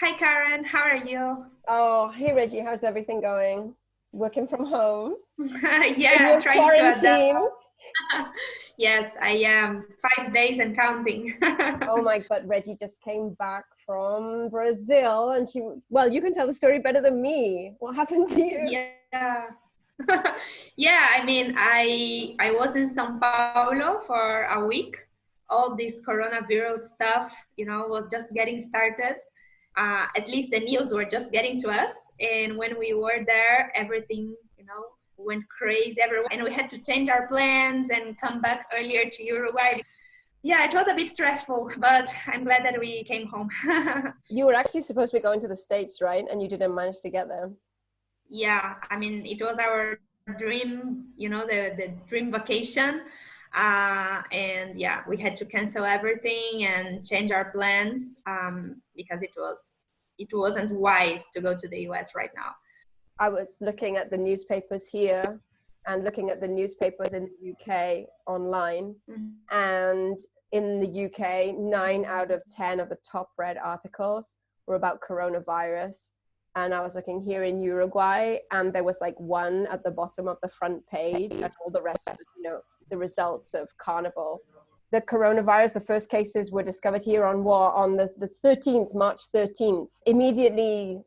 Hi Karen, how are you? Oh, hey Regie, how's everything going? Working from home in Yeah, your trying to adapt. quarantine? Yes, I am. 5 days and counting. Oh my, but Reggie just came back from Brazil and well, you can tell the story better than me. What happened to you? Yeah. Yeah, I was in São Paulo for a week. All this coronavirus stuff, was just getting started. At least the news were just getting to us. And when we were there, everything, went crazy everywhere. And we had to change our plans and come back earlier to Uruguay. Yeah, it was a bit stressful, but I'm glad that we came home. You were actually supposed to be going to the States, right? And you didn't manage to get there. Yeah, it was our dream, the dream vacation. And yeah, we had to cancel everything and change our plans because it wasn't wise to go to the US right now. I was looking at the newspapers here and looking at the newspapers in the UK online. Mm-hmm. And in the UK, 9 out of 10 of the top read articles were about coronavirus. And I was looking here in Uruguay, and there was like one at the bottom of the front page, and all the rest, the results of Carnival. The coronavirus, the first cases were discovered here on the 13th, March 13th. Immediately,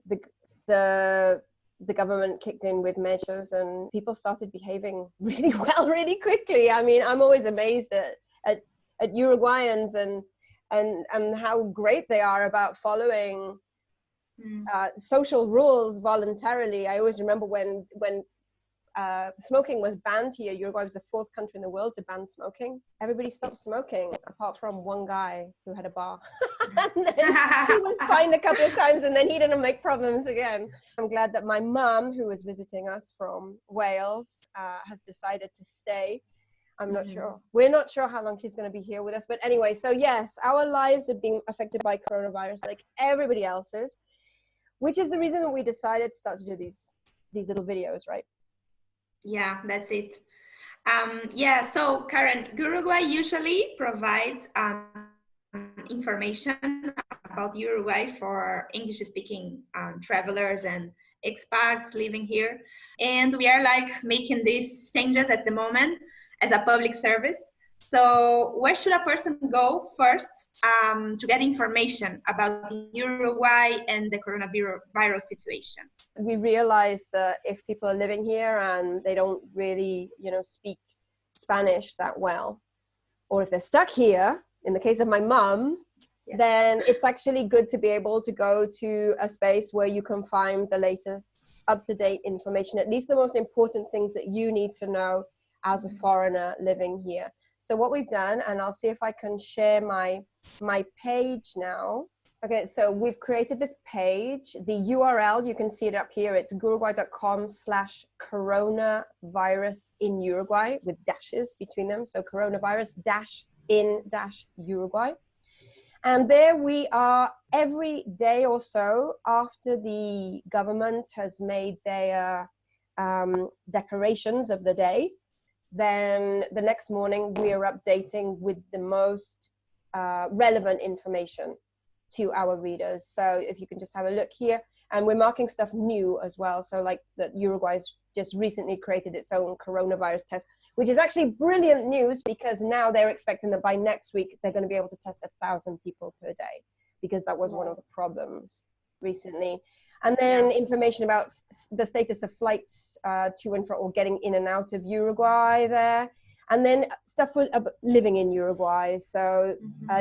the government kicked in with measures and people started behaving really well, really quickly. I'm always amazed at Uruguayans and how great they are about following social rules voluntarily. I always remember when smoking was banned here. Uruguay was the 4th country in the world to ban smoking. Everybody stopped smoking apart from one guy who had a bar. And then he was fined a couple of times and then he didn't make problems again. I'm glad that my mum, who was visiting us from Wales, has decided to stay. I'm not sure. We're not sure how long she's going to be here with us. But anyway, so yes, our lives are being affected by coronavirus like everybody else's, which is the reason that we decided to start to do these little videos, right? Yeah, that's it. Yeah, so Karen, Uruguay usually provides information about Uruguay for English-speaking travelers and expats living here. And we are like making these changes at the moment as a public service. So where should a person go first to get information about Uruguay and the coronavirus situation? We realized that if people are living here and they don't really, speak Spanish that well, or if they're stuck here, in the case of my mum, then it's actually good to be able to go to a space where you can find the latest up-to-date information, at least the most important things that you need to know as a foreigner living here. So what we've done, and I'll see if I can share my page now. Okay, so we've created this page. The URL, you can see it up here. It's guruguay.com/coronavirus in Uruguay with dashes between them. So coronavirus-in-Uruguay. And there we are every day or so after the government has made their declarations of the day. Then the next morning we are updating with the most relevant information to our readers. So if you can just have a look here, and we're marking stuff new as well. So like that Uruguay's just recently created its own coronavirus test, which is actually brilliant news because now they're expecting that by next week, they're going to be able to test 1,000 people per day because that was one of the problems recently. And then information about the status of flights to and from or getting in and out of Uruguay there. And then stuff for living in Uruguay. So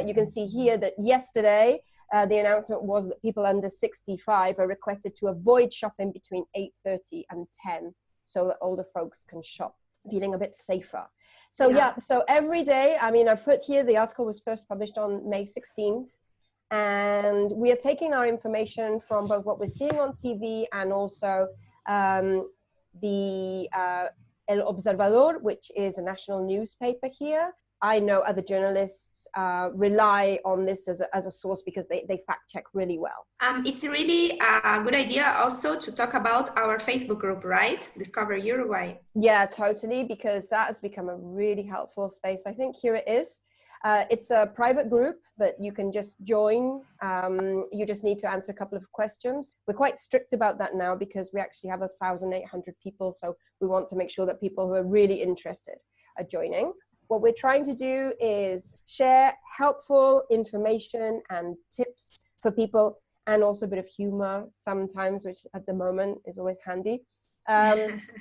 you can see here that yesterday, the announcement was that people under 65 are requested to avoid shopping between 8:30 and 10 so that older folks can shop feeling a bit safer. So so every day, I've put here, the article was first published on May 16th. And we are taking our information from both what we're seeing on TV and also the El Observador, which is a national newspaper here. I know other journalists rely on this as a source because they fact check really well. It's really a good idea also to talk about our Facebook group, right? Discover Uruguay. Yeah, totally, because that has become a really helpful space. I think here it is. It's a private group, but you can just join. You just need to answer a couple of questions. We're quite strict about that now because we actually have 1,800 people. So we want to make sure that people who are really interested are joining. What we're trying to do is share helpful information and tips for people, and also a bit of humor sometimes, which at the moment is always handy.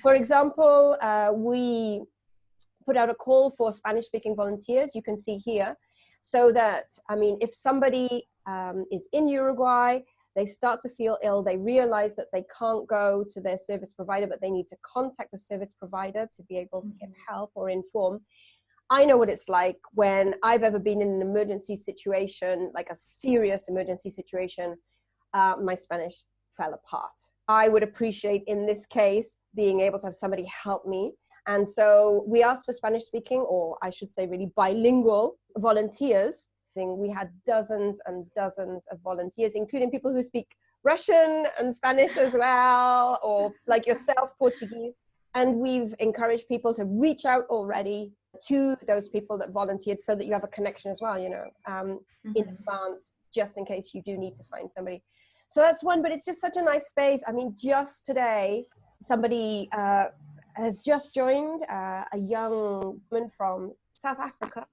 For example, we put out a call for Spanish-speaking volunteers, you can see here, so that, I mean, if somebody is in Uruguay, they start to feel ill, they realize that they can't go to their service provider, but they need to contact the service provider to be able to get help or inform. I know what it's like when I've ever been in an emergency situation, like a serious emergency situation, my Spanish fell apart. I would appreciate, in this case, being able to have somebody help me. And so we asked for Spanish speaking, or I should say really bilingual volunteers. We had dozens and dozens of volunteers, including people who speak Russian and Spanish as well, or like yourself, Portuguese. And we've encouraged people to reach out already to those people that volunteered so that you have a connection as well, you know, in advance, just in case you do need to find somebody. So that's one, but it's just such a nice space. I mean, just today, somebody has just joined, a young woman from South Africa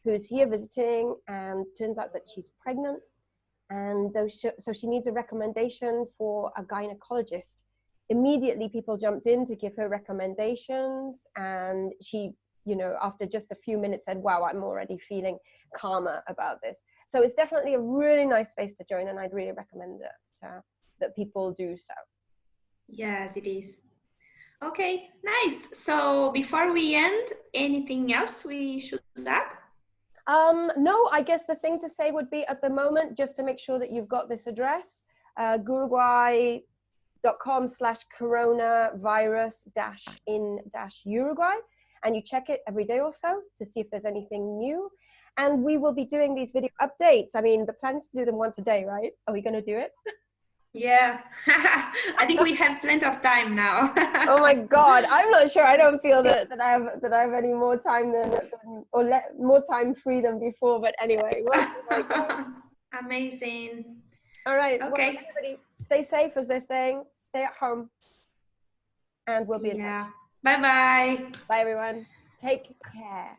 who's here visiting, and turns out that she's pregnant. And so she needs a recommendation for a gynecologist. Immediately, people jumped in to give her recommendations, and she, you know, after just a few minutes said, wow, I'm already feeling calmer about this. So it's definitely a really nice space to join, and I'd really recommend that people do so. Yes, it is. Okay, nice. So before we end, anything else we should add? No, I guess the thing to say would be, at the moment, just to make sure that you've got this address, guruguay.com/coronavirus-in-Uruguay, and you check it every day or so to see if there's anything new. And we will be doing these video updates. I mean, the plan is to do them once a day, right? Are we going to do it? Yeah, I think we have plenty of time now. Oh my God, I'm not sure. I don't feel that I have any more time more time free than before. But anyway, we'll see how it goes. Amazing. All right. Okay. Well, everybody, stay safe as they're staying. Stay at home, and we'll be in touch. Bye bye. Bye, everyone. Take care.